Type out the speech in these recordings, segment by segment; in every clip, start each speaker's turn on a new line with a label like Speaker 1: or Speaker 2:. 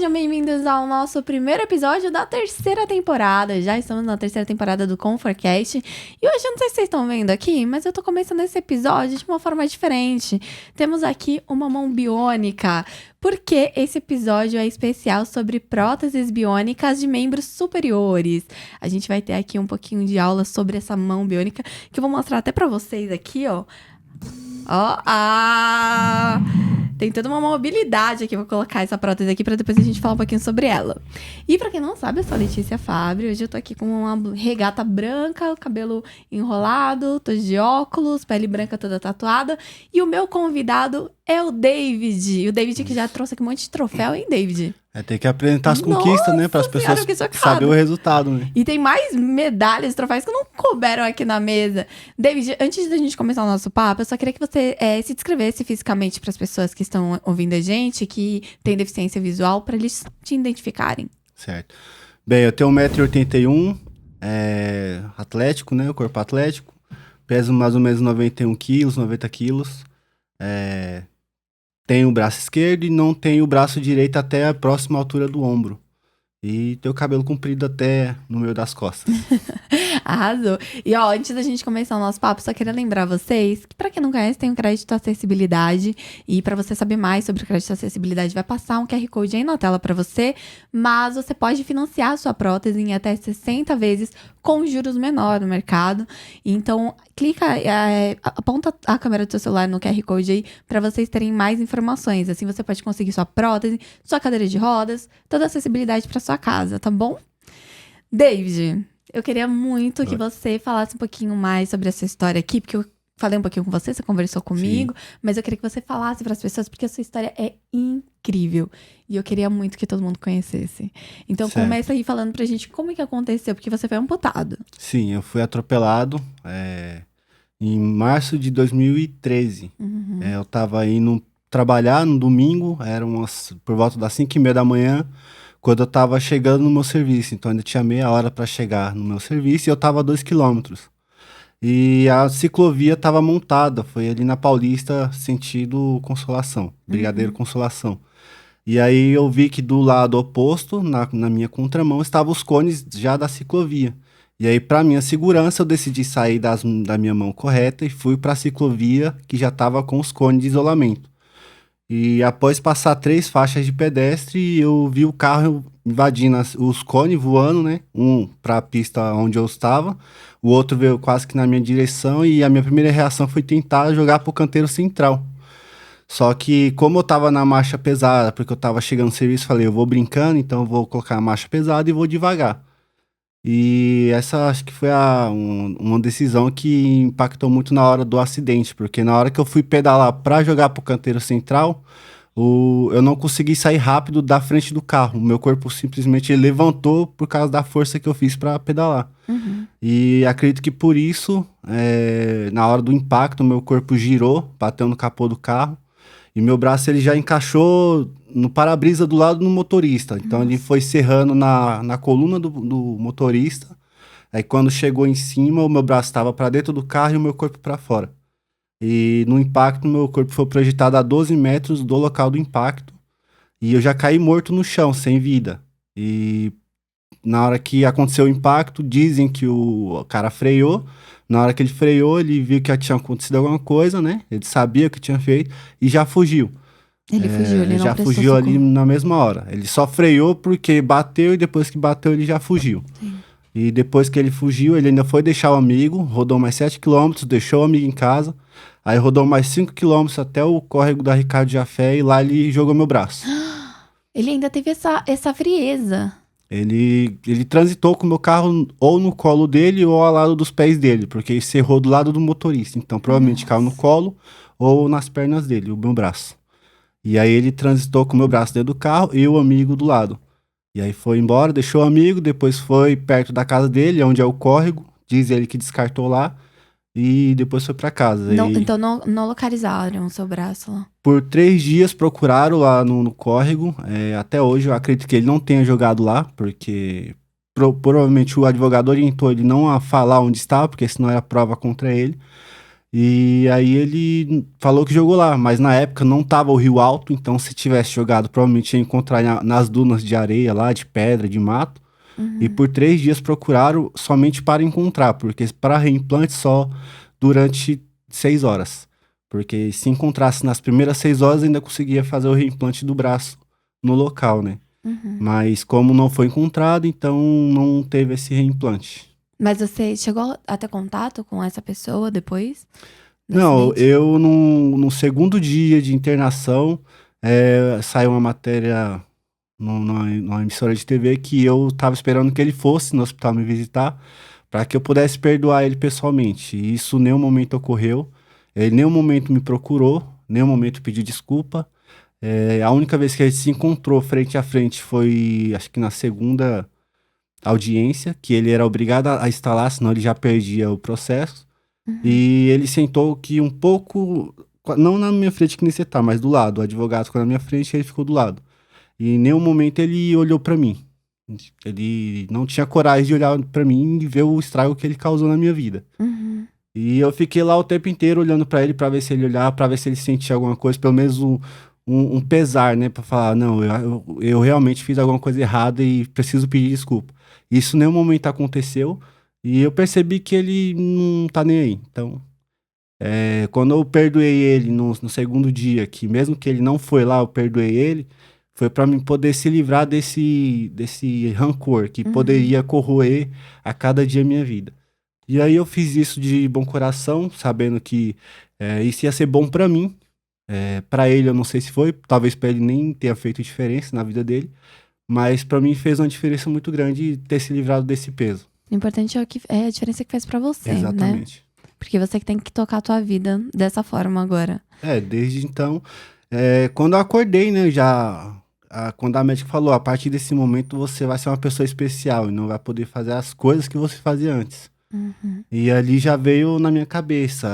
Speaker 1: Sejam bem-vindos ao nosso primeiro episódio da terceira temporada. Já estamos na terceira temporada do Conforcast. E hoje, eu não sei se vocês estão vendo aqui, mas eu tô começando esse episódio de uma forma diferente. Temos aqui uma mão biônica, porque esse episódio é especial sobre próteses biônicas de membros superiores. A gente vai ter aqui um pouquinho de aula sobre essa mão biônica, que eu vou mostrar até pra vocês aqui, ó. Tem toda uma mobilidade aqui, vou colocar essa prótese aqui pra depois a gente falar um pouquinho sobre ela. E pra quem não sabe, eu sou a Letícia Fabri, hoje eu tô aqui com uma regata branca, cabelo enrolado, tô de óculos, pele branca toda tatuada, e o meu convidado é o David. O David que já trouxe aqui um monte de troféu, hein, David?
Speaker 2: Tem que apresentar as conquistas, né? Para as pessoas saberem o resultado, né?
Speaker 1: E tem mais medalhas, troféus que não couberam aqui na mesa. David, antes da gente começar o nosso papo, eu só queria que você se descrevesse fisicamente para as pessoas que estão ouvindo a gente, que têm deficiência visual, para eles te identificarem.
Speaker 2: Certo. Bem, eu tenho 1,81 m, atlético, né? O corpo atlético. Peso mais ou menos 91 quilos, 90 quilos. Tenho o braço esquerdo e não tenho o braço direito até a próxima altura do ombro. E tenho o cabelo comprido até no meio das costas.
Speaker 1: Arrasou. E ó, antes da gente começar o nosso papo, só queria lembrar vocês que, pra quem não conhece, tem o crédito acessibilidade. E pra você saber mais sobre o crédito acessibilidade, vai passar um QR Code aí na tela pra você. Mas você pode financiar a sua prótese em até 60 vezes com juros menores no mercado. Então, clica, aponta a câmera do seu celular no QR Code aí pra vocês terem mais informações. Assim você pode conseguir sua prótese, sua cadeira de rodas, toda a acessibilidade pra sua casa, tá bom? David, eu queria muito que você falasse um pouquinho mais sobre essa história aqui, porque eu falei um pouquinho com você, você conversou comigo, mas eu queria que você falasse para as pessoas, porque a sua história é incrível. E eu queria muito que todo mundo conhecesse. Então, começa aí falando pra gente como que aconteceu, porque você foi amputado.
Speaker 2: Sim, eu fui atropelado em março de 2013. Eu tava indo trabalhar no domingo, por volta das 5h30 da manhã, quando eu tava chegando no meu serviço. Então, ainda tinha meia hora para chegar no meu serviço e eu tava a 2 quilômetros. E a ciclovia estava montada, foi ali na Paulista, sentido Consolação, Brigadeiro Consolação. E aí eu vi que do lado oposto, na minha contramão, estavam os cones já da ciclovia. E aí, para minha segurança, eu decidi sair da minha mão correta e fui para a ciclovia que já estava com os cones de isolamento. E após passar 3 faixas de pedestre, eu vi o carro invadindo os cones, voando, né? Um para a pista onde eu estava, o outro veio quase que na minha direção e a minha primeira reação foi tentar jogar para o canteiro central. Só que como eu estava na marcha pesada, porque eu estava chegando no serviço, falei, eu vou brincando, então eu vou colocar a marcha pesada e vou devagar. E essa acho que foi uma decisão que impactou muito na hora do acidente, porque na hora que eu fui pedalar para jogar pro canteiro central, eu não consegui sair rápido da frente do carro. O meu corpo simplesmente levantou por causa da força que eu fiz para pedalar. E acredito que por isso, na hora do impacto, o meu corpo girou, bateu no capô do carro. E meu braço ele já encaixou no para-brisa do lado do motorista. Então ele foi serrando na coluna do motorista. Aí quando chegou em cima, o meu braço estava para dentro do carro e o meu corpo para fora. E no impacto, meu corpo foi projetado a 12 metros do local do impacto. E eu já caí morto no chão, sem vida. E na hora que aconteceu o impacto, dizem que o cara freou. Na hora que ele freou, ele viu que tinha acontecido alguma coisa, né? Ele sabia o que tinha feito e já fugiu.
Speaker 1: Ele fugiu, ele não
Speaker 2: já
Speaker 1: prestou
Speaker 2: fugiu ali
Speaker 1: socorro.
Speaker 2: na mesma hora. Ele só freou porque bateu e depois que bateu ele já fugiu.
Speaker 1: Sim.
Speaker 2: E depois que ele fugiu, ele ainda foi deixar o amigo, rodou mais 7 quilômetros, deixou o amigo em casa. Aí rodou mais 5 quilômetros até o córrego da Ricardo Jafé e lá ele jogou meu braço.
Speaker 1: Ele ainda teve essa frieza.
Speaker 2: Ele transitou com o meu carro ou no colo dele ou ao lado dos pés dele, porque ele cerrou do lado do motorista. Então, provavelmente caiu no colo ou nas pernas dele, o meu braço. E aí ele transitou com o meu braço dentro do carro e o amigo do lado. E aí foi embora, deixou o amigo, depois foi perto da casa dele, onde é o córrego. Diz ele que descartou lá e depois foi pra casa.
Speaker 1: Então não localizaram o seu braço lá.
Speaker 2: Por 3 dias procuraram lá no córrego. Até hoje eu acredito que ele não tenha jogado lá, porque provavelmente o advogado orientou ele não a falar onde estava, porque senão era prova contra ele. E aí ele falou que jogou lá, mas na época não tava o rio alto, então se tivesse jogado, provavelmente ia encontrar nas dunas de areia lá, de pedra, de mato. E
Speaker 1: Uhum.
Speaker 2: por 3 dias procuraram somente para encontrar, porque para reimplante só durante 6 horas. Porque se encontrasse nas primeiras 6 horas, ainda conseguia fazer o reimplante do braço no local, né?
Speaker 1: Uhum.
Speaker 2: Mas como não foi encontrado, então não teve esse reimplante.
Speaker 1: Mas você chegou a ter contato com essa pessoa depois do
Speaker 2: Não,
Speaker 1: acidente?
Speaker 2: eu no segundo dia de internação, saiu uma matéria numa emissora de TV que eu tava esperando que ele fosse no hospital me visitar para que eu pudesse perdoar ele pessoalmente. E isso em nenhum momento ocorreu. Ele em nenhum momento me procurou, em nenhum momento pediu desculpa. A única vez que a gente se encontrou frente a frente foi, acho que na segunda audiência, que ele era obrigado a instalar, senão ele já perdia o processo.
Speaker 1: Uhum.
Speaker 2: E ele sentou que um pouco, não na minha frente que nem você tá, mas do lado. O advogado ficou na minha frente e ele ficou do lado. E em nenhum momento ele olhou pra mim. Ele não tinha coragem de olhar pra mim e ver o estrago que ele causou na minha vida.
Speaker 1: Uhum.
Speaker 2: E eu fiquei lá o tempo inteiro olhando pra ele pra ver se ele olhava, pra ver se ele sentia alguma coisa, pelo menos um pesar, né? Pra falar, não, eu realmente fiz alguma coisa errada e preciso pedir desculpa. Isso em nenhum momento aconteceu e eu percebi que ele não tá nem aí. Então, quando eu perdoei ele no segundo dia, que mesmo que ele não foi lá, eu perdoei ele, foi pra mim poder se livrar desse rancor que
Speaker 1: Uhum.
Speaker 2: poderia corroer a cada dia a minha vida. E aí eu fiz isso de bom coração, sabendo que isso ia ser bom pra mim. Para ele eu não sei se foi, talvez pra ele nem tenha feito diferença na vida dele, mas pra mim fez uma diferença muito grande ter se livrado desse peso.
Speaker 1: O importante é, é a diferença que faz pra você, né?
Speaker 2: Exatamente.
Speaker 1: Porque você que tem que tocar a tua vida dessa forma agora.
Speaker 2: Desde então, quando eu acordei, né, quando a médica falou, a partir desse momento você vai ser uma pessoa especial e não vai poder fazer as coisas que você fazia antes.
Speaker 1: Uhum.
Speaker 2: E ali já veio na minha cabeça,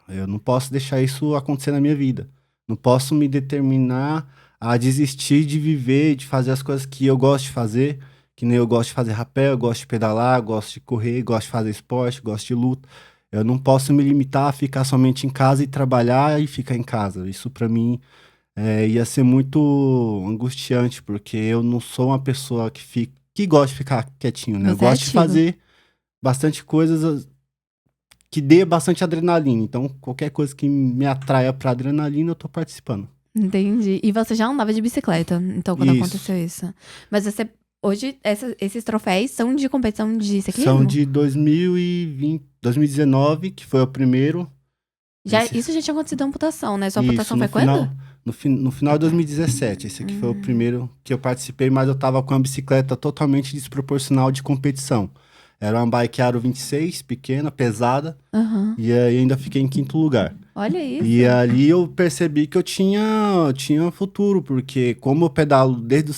Speaker 2: eu não posso deixar isso acontecer na minha vida. Não posso me determinar a desistir de viver, de fazer as coisas que eu gosto de fazer, que nem eu gosto de fazer rapel, eu gosto de pedalar, gosto de correr, gosto de fazer esporte, gosto de luta. Eu não posso me limitar a ficar somente em casa e trabalhar e ficar em casa. Isso pra mim ia ser muito angustiante, porque eu não sou uma pessoa que gosta de ficar quietinho, né? Eu
Speaker 1: Você é
Speaker 2: gosto de
Speaker 1: ativo.
Speaker 2: fazer bastante coisas que dê bastante adrenalina. Então, qualquer coisa que me atraia pra adrenalina, eu tô participando.
Speaker 1: Entendi. E você já andava de bicicleta, então, quando
Speaker 2: Isso.
Speaker 1: aconteceu isso. Mas você. Hoje, esses troféus são de competição de
Speaker 2: São
Speaker 1: ciclismo?
Speaker 2: de 2020, 2019, que foi o primeiro.
Speaker 1: Já,
Speaker 2: Esse,
Speaker 1: isso já tinha acontecido a amputação, né? Sua
Speaker 2: isso,
Speaker 1: amputação
Speaker 2: no
Speaker 1: foi quando?
Speaker 2: final, no final de 2017. Esse aqui foi o
Speaker 1: Hum.
Speaker 2: primeiro que eu participei, mas eu tava com a bicicleta totalmente desproporcional de competição. Era uma bike Aro 26, pequena, pesada,
Speaker 1: Aham.
Speaker 2: e aí ainda fiquei em quinto lugar.
Speaker 1: Olha isso.
Speaker 2: E ali eu percebi que eu tinha futuro, porque como eu pedalo desde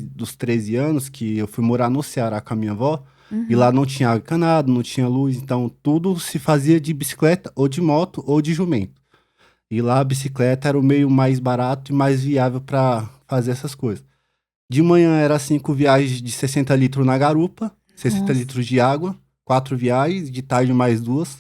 Speaker 2: dos 13 anos, que eu fui morar no Ceará com a minha avó, e
Speaker 1: Uhum.
Speaker 2: lá não tinha água encanada, não tinha luz, então tudo se fazia de bicicleta, ou de moto, ou de jumento. E lá a bicicleta era o meio mais barato e mais viável para fazer essas coisas. De manhã era 5 viagens de 60 litros na garupa, 60
Speaker 1: Nossa.
Speaker 2: litros de água, 4 viagens, de tarde mais duas.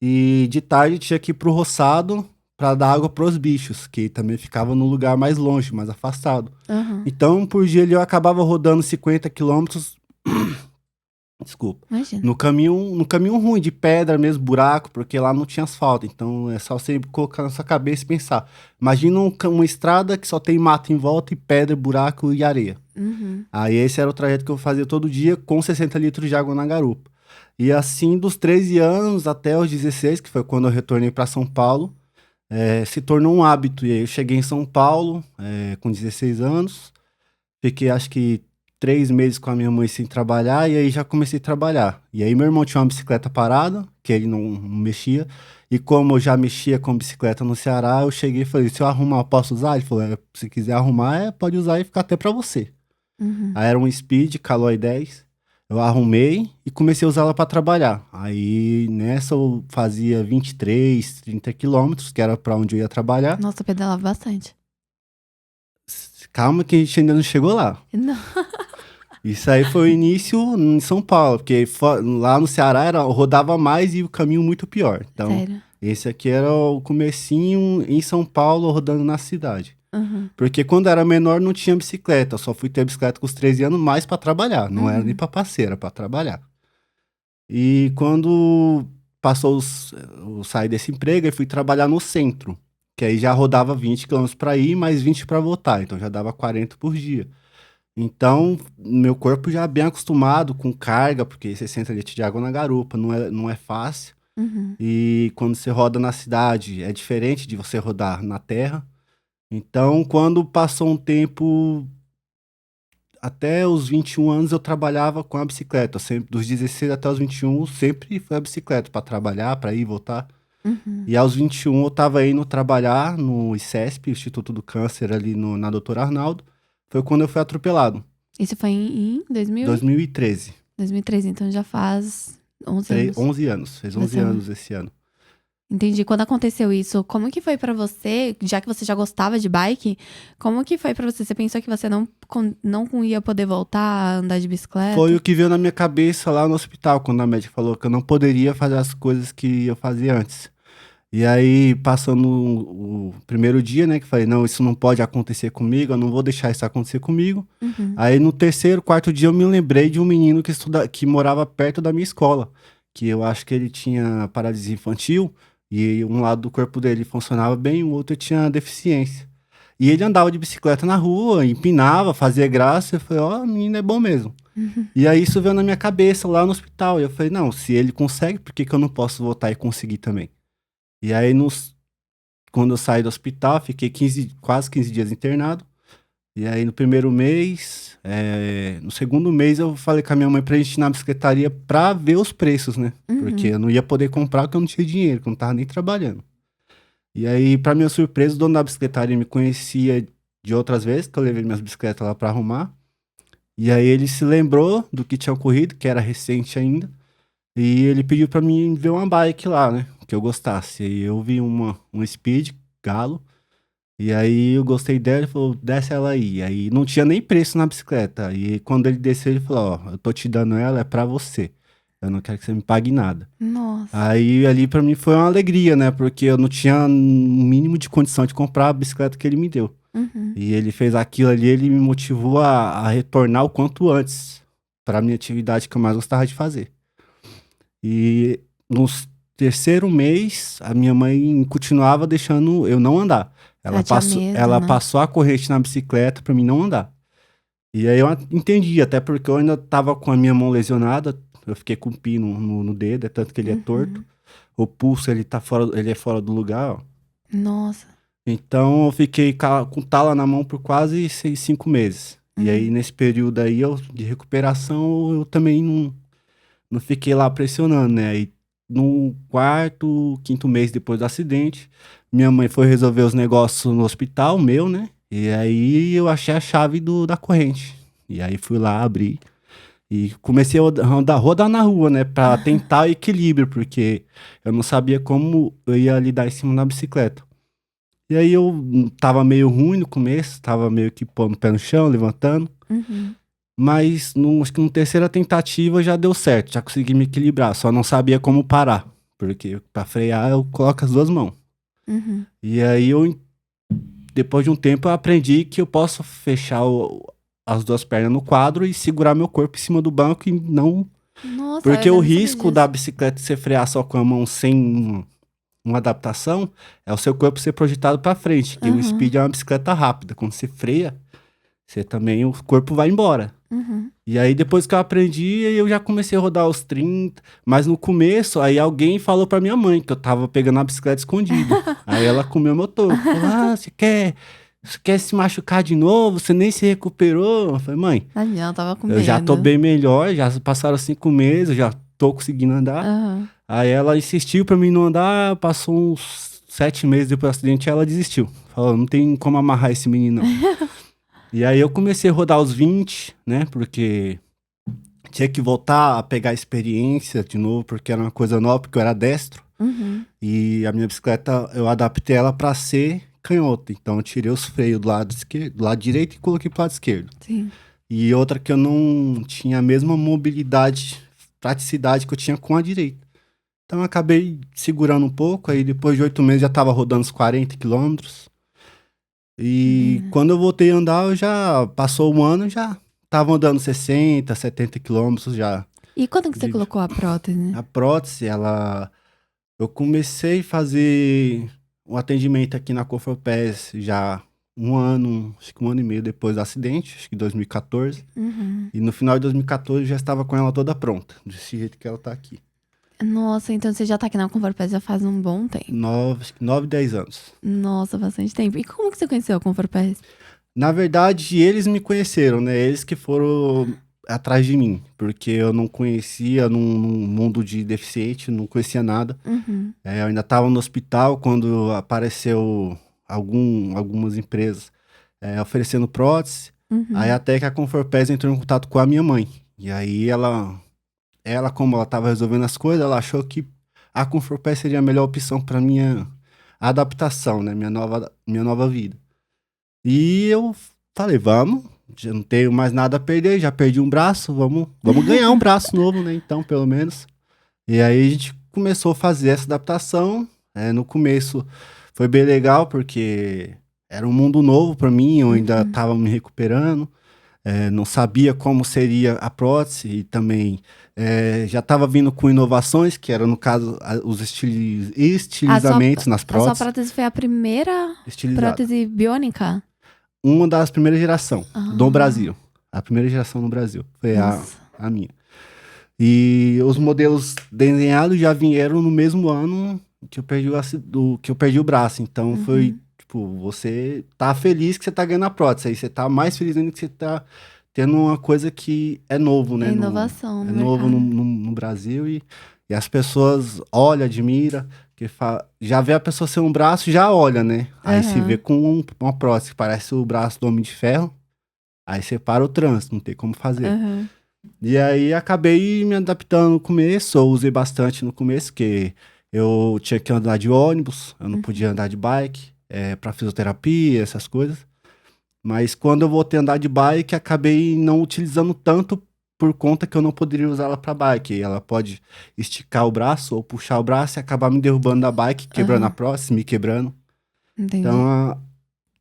Speaker 2: E de tarde tinha que ir pro roçado para dar água pros bichos, que também ficavam num lugar mais longe, mais afastado.
Speaker 1: Aham.
Speaker 2: Então, por dia ali eu acabava rodando 50 quilômetros, desculpa,
Speaker 1: Imagina.
Speaker 2: no caminho ruim, de pedra mesmo, buraco, porque lá não tinha asfalto. Então é só você colocar na sua cabeça e pensar. Imagina uma estrada que só tem mato em volta e pedra, buraco e areia.
Speaker 1: Uhum.
Speaker 2: Aí esse era o trajeto que eu fazia todo dia com 60 litros de água na garupa. E assim, dos 13 anos até os 16, que foi quando eu retornei para São Paulo, se tornou um hábito. E aí eu cheguei em São Paulo, com 16 anos, fiquei acho que 3 meses com a minha mãe sem trabalhar, e aí já comecei a trabalhar. E aí meu irmão tinha uma bicicleta parada, que ele não mexia, e como eu já mexia com bicicleta no Ceará, eu cheguei e falei, se eu arrumar, eu posso usar? Ele falou, se quiser arrumar, pode usar e ficar até para você.
Speaker 1: Uhum.
Speaker 2: Aí era um Speed Caloi 10. Eu arrumei e comecei a usar ela para trabalhar. Aí nessa eu fazia 23, 30 quilômetros, que era para onde eu ia trabalhar.
Speaker 1: Nossa, eu pedalava bastante.
Speaker 2: Calma que a gente ainda não chegou lá.
Speaker 1: Não.
Speaker 2: Isso aí foi o início em São Paulo, porque lá no Ceará eu rodava mais e o caminho muito pior. Então,
Speaker 1: Sério?
Speaker 2: esse aqui era o comecinho em São Paulo, rodando na cidade.
Speaker 1: Uhum.
Speaker 2: Porque quando era menor não tinha bicicleta, eu só fui ter bicicleta com os 13 anos mais pra trabalhar, não era nem pra passeio, era pra trabalhar. E quando passou eu saí desse emprego, eu fui trabalhar no centro, que aí já rodava 20 quilômetros pra ir, mais 20 pra voltar, então já dava 40 por dia. Então, meu corpo já é bem acostumado com carga, porque 60 litros de água na garupa não é fácil.
Speaker 1: Uhum.
Speaker 2: E quando você roda na cidade, é diferente de você rodar na terra. Então, quando passou um tempo, até os 21 anos eu trabalhava com a bicicleta. Sempre, dos 16 até os 21, sempre foi a bicicleta para trabalhar, para ir e voltar.
Speaker 1: Uhum.
Speaker 2: E aos 21 eu estava indo trabalhar no ICESP, Instituto do Câncer, ali na Dr. Arnaldo. Foi quando eu fui atropelado,
Speaker 1: Isso foi em
Speaker 2: 2013.
Speaker 1: 2013, então já faz 11 anos.
Speaker 2: 11 anos, fez 11 anos esse ano.
Speaker 1: Entendi. Quando aconteceu isso, como que foi pra você, já que você já gostava de bike, como que foi pra você? Você pensou que você não ia poder voltar a andar de bicicleta?
Speaker 2: Foi o que veio na minha cabeça lá no hospital, quando a médica falou que eu não poderia fazer as coisas que eu fazia antes. E aí, passando o primeiro dia, né, que falei, não, isso não pode acontecer comigo, eu não vou deixar isso acontecer comigo.
Speaker 1: Uhum.
Speaker 2: Aí, no terceiro, quarto dia, eu me lembrei de um menino que morava perto da minha escola, que eu acho que ele tinha paralisia infantil, e um lado do corpo dele funcionava bem, o outro tinha deficiência. E ele andava de bicicleta na rua, empinava, fazia graça, eu falei, ó, o menino é bom mesmo.
Speaker 1: Uhum.
Speaker 2: E aí, isso veio na minha cabeça lá no hospital, e eu falei, não, se ele consegue, por que que eu não posso voltar e conseguir também? E aí, quando eu saí do hospital, fiquei quase 15 dias internado. E aí, no primeiro mês, no segundo mês, eu falei com a minha mãe pra gente ir na bicicletaria pra ver os preços, né? Porque eu não ia poder comprar porque eu não tinha dinheiro, porque eu não tava nem trabalhando. E aí, pra minha surpresa, o dono da bicicletaria me conhecia de outras vezes, que eu levei minhas bicicletas lá pra arrumar. E aí, ele se lembrou do que tinha ocorrido, que era recente ainda. E ele pediu pra mim ver uma bike lá, né? Que eu gostasse. E eu vi um Speed Galo. E aí eu gostei dela, ele falou, desce ela aí. Aí não tinha nem preço na bicicleta. E quando ele desceu, ele falou, ó, eu tô te dando ela, é pra você. Eu não quero que você me pague nada.
Speaker 1: Nossa.
Speaker 2: Aí ali pra mim foi uma alegria, né? Porque eu não tinha um mínimo de condição de comprar a bicicleta que ele me deu.
Speaker 1: Uhum.
Speaker 2: E ele fez aquilo ali, ele me motivou a retornar o quanto antes pra minha atividade que eu mais gostava de fazer. E no terceiro mês, a minha mãe continuava deixando eu não andar.
Speaker 1: Ela tinha medo,
Speaker 2: Ela
Speaker 1: né?
Speaker 2: passou a corrente na bicicleta pra mim não andar. E aí eu entendi, até porque eu ainda tava com a minha mão lesionada, eu fiquei com um pino no dedo, é tanto que ele é torto. O pulso, ele é fora do lugar, ó.
Speaker 1: Nossa.
Speaker 2: Então eu fiquei com tala na mão por quase 5 meses. E aí nesse período aí de recuperação, eu também não fiquei lá pressionando, né? Aí no quarto, quinto mês depois do acidente, minha mãe foi resolver os negócios no hospital, meu, né? E aí eu achei a chave da corrente. E aí fui lá, abri e comecei a rodar na rua, né? Pra tentar o equilíbrio, porque eu não sabia como eu ia lidar em cima da bicicleta. E aí eu tava meio ruim no começo, tava meio que pondo o pé no chão, levantando.
Speaker 1: Uhum.
Speaker 2: Mas acho que na terceira tentativa já deu certo, já consegui me equilibrar, só não sabia como parar. Porque pra frear eu coloco as duas mãos.
Speaker 1: Uhum.
Speaker 2: E aí depois de um tempo eu aprendi que eu posso fechar as duas pernas no quadro e segurar meu corpo em cima do banco e não...
Speaker 1: Nossa,
Speaker 2: Porque
Speaker 1: eu
Speaker 2: o
Speaker 1: não sabia
Speaker 2: risco
Speaker 1: disso.
Speaker 2: da bicicleta você frear só com a mão sem uma adaptação é o seu corpo ser projetado pra frente, que o
Speaker 1: Aham.
Speaker 2: speed é uma bicicleta rápida. Quando você freia, o corpo vai embora.
Speaker 1: Uhum.
Speaker 2: E aí, depois que eu aprendi, eu já comecei a rodar aos 30. Mas no começo, aí alguém falou pra minha mãe que eu tava pegando a bicicleta escondido. Aí ela comeu meu toco. Falou, você quer se machucar de novo? Você nem se recuperou? Eu falei, mãe,
Speaker 1: Tadinha, ela tava com
Speaker 2: eu já tô
Speaker 1: medo.
Speaker 2: bem melhor, já passaram 5 meses, eu já tô conseguindo andar.
Speaker 1: Aham.
Speaker 2: Aí ela insistiu pra mim não andar, passou uns 7 meses depois do acidente, ela desistiu. Falou, não tem como amarrar esse menino, não. E aí eu comecei a rodar aos 20, né? Porque tinha que voltar a pegar a experiência de novo, porque era uma coisa nova, porque eu era destro.
Speaker 1: Uhum.
Speaker 2: E a minha bicicleta, eu adaptei ela pra ser canhota. Então eu tirei os freios do lado esquerdo, do lado direito e coloquei pro lado esquerdo.
Speaker 1: Sim.
Speaker 2: E outra que eu não tinha a mesma mobilidade, praticidade que eu tinha com a direita. Então eu acabei segurando um pouco, aí depois de 8 meses já estava rodando uns 40 quilômetros. E quando eu voltei a andar, eu já passou um ano, já estava andando 60, 70 quilômetros já.
Speaker 1: E quando que você
Speaker 2: De-
Speaker 1: colocou a prótese?
Speaker 2: A prótese, eu comecei a fazer um atendimento aqui na Conforpes já um ano, acho que um ano e meio depois do acidente, acho que 2014. E no final de 2014 eu já estava com ela toda pronta, desse jeito que ela tá aqui.
Speaker 1: Nossa, então você já tá aqui na Conforpes já faz um bom tempo.
Speaker 2: Acho que 9, 10 anos.
Speaker 1: Nossa, bastante tempo. E como que você conheceu a Conforpes?
Speaker 2: Na verdade, eles me conheceram, né? Eles que foram atrás de mim, porque eu não conhecia num mundo de deficiente, não conhecia nada. Eu ainda estava no hospital quando apareceu algumas empresas oferecendo prótese. Aí até que a Conforpes entrou em contato com a minha mãe. E aí como ela estava resolvendo as coisas, ela achou que a Conforpes seria a melhor opção para minha adaptação, né? Minha nova vida. E eu falei, vamos, já não tenho mais nada a perder, já perdi um braço, vamos ganhar um braço novo, né? Então, pelo menos. E aí a gente começou a fazer essa adaptação. No começo foi bem legal, porque era um mundo novo para mim, eu ainda estava me recuperando. Não sabia como seria a prótese e também já estava vindo com inovações, que era, no caso, os estilizamentos nas
Speaker 1: A sua
Speaker 2: próteses.
Speaker 1: prótese foi a primeira
Speaker 2: Estilizada.
Speaker 1: prótese biônica?
Speaker 2: Uma das primeiras gerações do Brasil. A primeira geração no Brasil foi a minha. E os modelos desenhados já vieram no mesmo ano que eu perdi o braço. Então foi, tipo, você tá feliz que você tá ganhando a prótese. Aí você tá mais feliz ainda que você tá tendo uma coisa que é novo, né?
Speaker 1: É inovação no
Speaker 2: É novo
Speaker 1: mercado.
Speaker 2: no Brasil e as pessoas olham, admiram. Já vê a pessoa sem um braço, já olha, né? Aí se vê com uma prótese que parece o braço do Homem de Ferro. Aí você para o trânsito, não tem como fazer. E aí acabei me adaptando no começo, eu usei bastante no começo, porque eu tinha que andar de ônibus, eu não podia andar de bike, para fisioterapia, essas coisas. Mas quando eu voltei a andar de bike, acabei não utilizando tanto por conta que eu não poderia usar ela para bike. Ela pode esticar o braço ou puxar o braço e acabar me derrubando da bike, quebrando a prótese, me quebrando.
Speaker 1: Entendi.
Speaker 2: Então,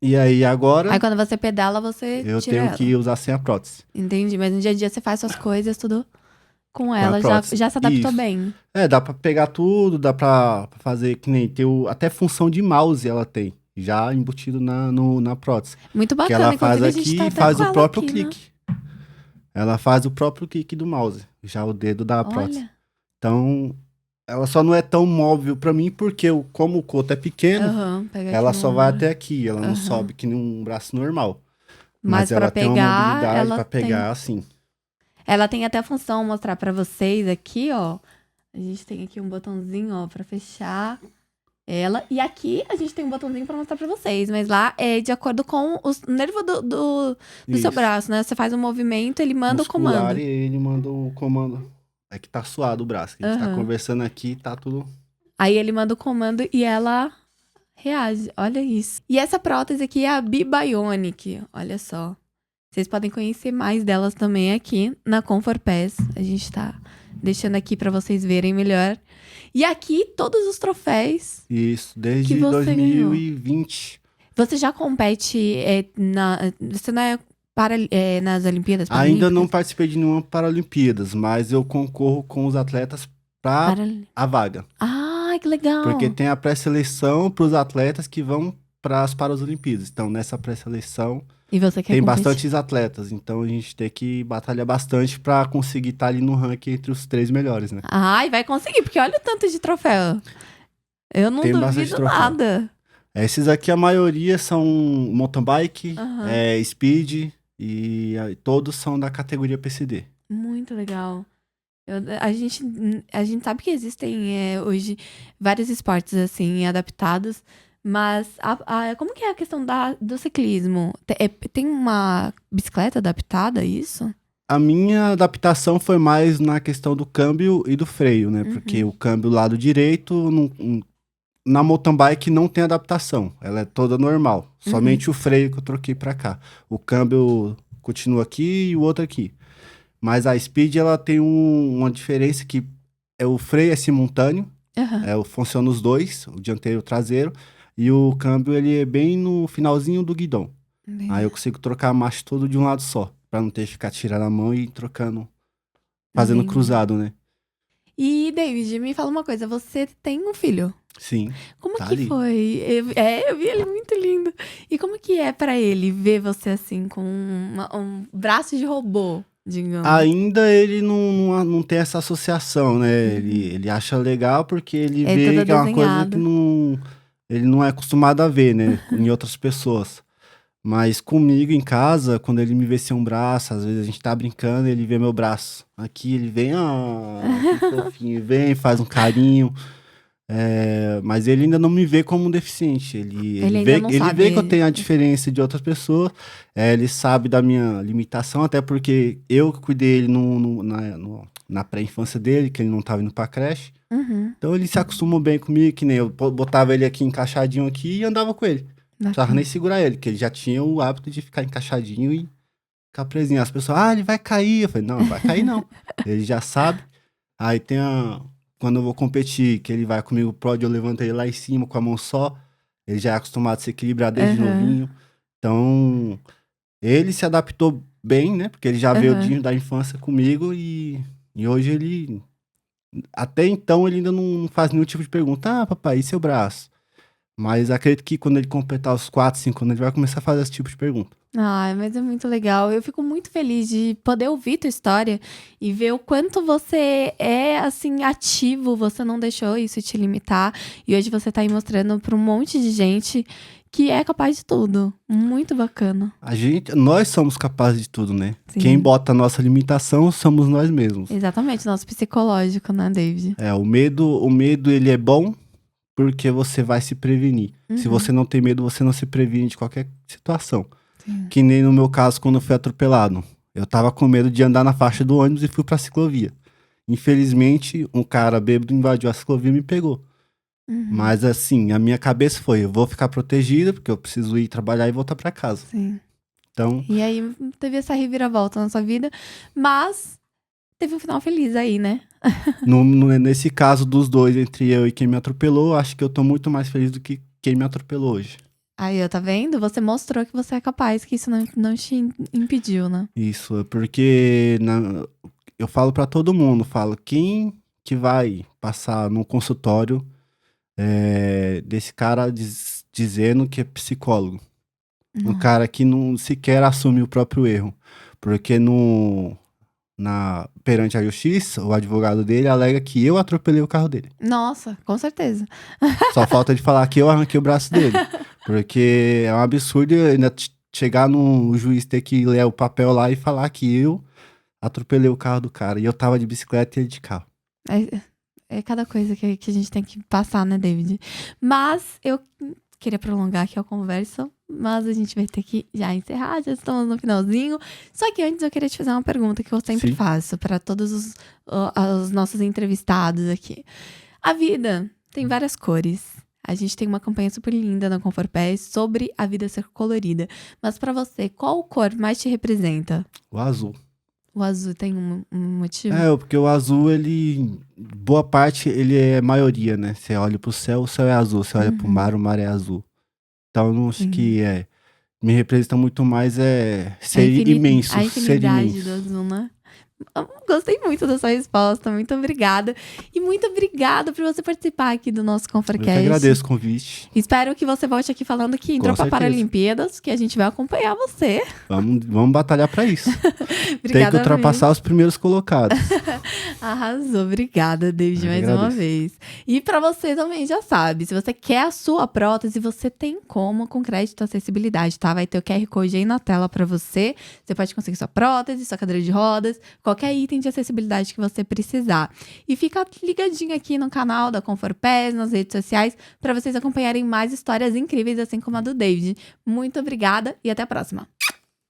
Speaker 2: e aí agora
Speaker 1: Aí quando você pedala, você
Speaker 2: eu
Speaker 1: tira
Speaker 2: tenho
Speaker 1: ela.
Speaker 2: que usar sem a prótese.
Speaker 1: Entendi, mas no dia a dia você faz suas coisas, tudo com
Speaker 2: Com a
Speaker 1: ela,
Speaker 2: prótese.
Speaker 1: já se adaptou
Speaker 2: Isso.
Speaker 1: bem.
Speaker 2: Dá pra pegar tudo, dá pra fazer que nem tem até função de mouse ela tem, já embutido na prótese.
Speaker 1: Muito
Speaker 2: Que
Speaker 1: bacana,
Speaker 2: ela faz
Speaker 1: inclusive a gente
Speaker 2: aqui
Speaker 1: tá
Speaker 2: e
Speaker 1: até
Speaker 2: faz
Speaker 1: com
Speaker 2: o
Speaker 1: ela
Speaker 2: próprio
Speaker 1: aqui, né?
Speaker 2: clique. Ela faz o próprio clique do mouse, já o dedo da prótese.
Speaker 1: Olha.
Speaker 2: Então, ela só não é tão móvel pra mim, porque como o coto é pequeno,
Speaker 1: Pega aqui
Speaker 2: ela
Speaker 1: no
Speaker 2: só vai
Speaker 1: ombro.
Speaker 2: até aqui, ela não sobe que nem um braço normal.
Speaker 1: Mas
Speaker 2: Ela
Speaker 1: pra
Speaker 2: tem uma
Speaker 1: pegar,
Speaker 2: mobilidade
Speaker 1: ela
Speaker 2: pra
Speaker 1: tem.
Speaker 2: pegar assim.
Speaker 1: Ela tem até a função, mostrar pra vocês aqui, ó. A gente tem aqui um botãozinho, ó, pra fechar ela. E aqui a gente tem um botãozinho pra mostrar pra vocês. Mas lá é de acordo com o nervo do seu
Speaker 2: Isso.
Speaker 1: braço, né? Você faz um movimento, ele manda o
Speaker 2: Muscular
Speaker 1: comando.
Speaker 2: e ele manda o comando. É que tá suado o braço. A gente tá conversando aqui, tá tudo.
Speaker 1: Aí ele manda o comando e ela reage. Olha isso. E essa prótese aqui é a Bibionic. Olha só. Vocês podem conhecer mais delas também aqui na Conforpes. A gente tá deixando aqui pra vocês verem melhor. E aqui todos os troféus.
Speaker 2: Isso, desde
Speaker 1: Que você
Speaker 2: 2020.
Speaker 1: Você já compete você não é nas Olimpíadas
Speaker 2: Ainda não
Speaker 1: Paralímpicas?
Speaker 2: participei de nenhuma Paralimpíadas, mas eu concorro com os atletas para a vaga.
Speaker 1: Ah, que legal.
Speaker 2: Porque tem a pré-seleção para os atletas que vão para as Paralimpíadas. Então, nessa pré-seleção,
Speaker 1: E você quer
Speaker 2: tem
Speaker 1: competir?
Speaker 2: bastantes atletas. Então, a gente tem que batalhar bastante para conseguir estar ali no ranking entre os 3 melhores, né?
Speaker 1: Ai, vai conseguir, porque olha o tanto de troféu. Eu não
Speaker 2: Tem bastante
Speaker 1: duvido
Speaker 2: troféu.
Speaker 1: nada.
Speaker 2: Esses aqui, a maioria são mountain bike, speed e todos são da categoria PCD.
Speaker 1: Muito legal. A gente sabe que existem hoje vários esportes assim adaptados, mas como que é a questão do ciclismo? Tem uma bicicleta adaptada a isso?
Speaker 2: A minha adaptação foi mais na questão do câmbio e do freio, né? Porque o câmbio lado direito, na mountain bike não tem adaptação, ela é toda normal. Somente o freio que eu troquei pra cá. O câmbio continua aqui e o outro aqui. Mas a Speed, ela tem uma diferença que o freio é simultâneo, funciona os dois, o dianteiro e o traseiro, e o câmbio, ele é bem no finalzinho do guidão. Aí eu consigo trocar a marcha toda de um lado só, pra não ter que ficar tirando a mão e trocando, fazendo cruzado, né?
Speaker 1: E, David, me fala uma coisa, você tem um filho?
Speaker 2: Sim.
Speaker 1: Como
Speaker 2: tá
Speaker 1: que
Speaker 2: ali.
Speaker 1: foi? Eu vi ele muito lindo. E como que é pra ele ver você assim, com um braço de robô, digamos?
Speaker 2: Ainda ele não tem essa associação, né? Ele acha legal porque ele vê
Speaker 1: tudo
Speaker 2: que é uma coisa
Speaker 1: desenhado.
Speaker 2: que ele não é acostumado a ver, né? Em outras pessoas. Mas comigo em casa, quando ele me vê sem um braço, às vezes a gente tá brincando, ele vê meu braço. Aqui ele vem, que fofinho, vem, faz um carinho. Mas ele ainda não me vê como um deficiente.
Speaker 1: Ele ainda
Speaker 2: vê,
Speaker 1: não
Speaker 2: ele
Speaker 1: sabe.
Speaker 2: vê que eu tenho a diferença de outras pessoas. Ele sabe da minha limitação, até porque eu que cuidei ele na pré-infância dele, que ele não tava indo pra creche. Então ele se acostumou bem comigo, que nem eu botava ele aqui encaixadinho aqui e andava com ele. Não precisava nem segurar ele, porque ele já tinha o hábito de ficar encaixadinho e ficar presinho. As pessoas, ele vai cair. Eu falei, não vai cair não. Ele já sabe. Aí tem quando eu vou competir, que ele vai comigo pro pódio, eu levanto ele lá em cima com a mão só. Ele já é acostumado a se equilibrar desde novinho. Então, ele se adaptou bem, né? Porque ele já veio da infância comigo e hoje ele... Até então, ele ainda não faz nenhum tipo de pergunta. Papai, e seu braço? Mas acredito que quando ele completar os 4, 5 anos, ele vai começar a fazer esse tipo de pergunta.
Speaker 1: Mas é muito legal. Eu fico muito feliz de poder ouvir tua história e ver o quanto você é, assim, ativo. Você não deixou isso te limitar. E hoje você tá aí mostrando pra um monte de gente que é capaz de tudo. Muito bacana.
Speaker 2: Nós somos capazes de tudo, né?
Speaker 1: Sim.
Speaker 2: Quem bota a nossa limitação somos nós mesmos.
Speaker 1: Exatamente, nosso psicológico, né, David?
Speaker 2: O medo, ele é bom porque você vai se prevenir. Se você não tem medo, você não se previne de qualquer situação. Sim. Que nem no meu caso, quando eu fui atropelado. Eu tava com medo de andar na faixa do ônibus e fui pra ciclovia. Infelizmente, um cara bêbado invadiu a ciclovia e me pegou. Mas assim, a minha cabeça foi, eu vou ficar protegida, porque eu preciso ir trabalhar e voltar pra casa.
Speaker 1: Sim.
Speaker 2: Então...
Speaker 1: E aí, teve essa reviravolta na sua vida, mas teve um final feliz aí, né?
Speaker 2: Nesse caso dos dois, entre eu e quem me atropelou, acho que eu tô muito mais feliz do que quem me atropelou hoje.
Speaker 1: Aí, tá vendo? Você mostrou que você é capaz, que isso não te impediu, né?
Speaker 2: Isso, porque eu falo pra todo mundo, quem que vai passar no consultório desse cara dizendo que é psicólogo? Um cara que não sequer assume o próprio erro. Porque perante a justiça, o advogado dele alega que eu atropelei o carro dele.
Speaker 1: Nossa, com certeza.
Speaker 2: Só falta de falar que eu arranquei o braço dele. Porque é um absurdo ainda chegar no juiz ter que ler o papel lá e falar que eu atropelei o carro do cara. E eu tava de bicicleta e ele de carro.
Speaker 1: É cada coisa que a gente tem que passar, né, David? Mas eu queria prolongar aqui a conversa, mas a gente vai ter que já encerrar, já estamos no finalzinho. Só que antes eu queria te fazer uma pergunta que eu sempre faço para todos os nossos entrevistados aqui. A vida tem várias cores. A gente tem uma campanha super linda na Conforpés sobre a vida ser colorida. Mas para você, qual cor mais te representa?
Speaker 2: O azul.
Speaker 1: O azul tem um motivo?
Speaker 2: Porque o azul, boa parte, ele é maioria, né? Você olha pro céu, o céu é azul. Você olha pro mar, o mar é azul. Então, eu não acho que me representa muito mais ser imenso.
Speaker 1: A infinidade do azul, né? Gostei muito da sua resposta, muito obrigada. E muito obrigada por você participar aqui do nosso Conforcast.
Speaker 2: Eu que agradeço o convite.
Speaker 1: Espero que você volte aqui falando que entrou para Paralimpíadas, que a gente vai acompanhar você.
Speaker 2: Vamos batalhar para isso.
Speaker 1: Obrigada.
Speaker 2: Tem que ultrapassar os primeiros colocados.
Speaker 1: Arrasou, obrigada, David, mais uma vez. E para você também, já sabe, se você quer a sua prótese, você tem como com crédito acessibilidade, tá? Vai ter o QR Code aí na tela para você. Você pode conseguir sua prótese, sua cadeira de rodas, qualquer item de acessibilidade que você precisar. E fica ligadinho aqui no canal da Conforpés, nas redes sociais, para vocês acompanharem mais histórias incríveis, assim como a do David. Muito obrigada e até a próxima.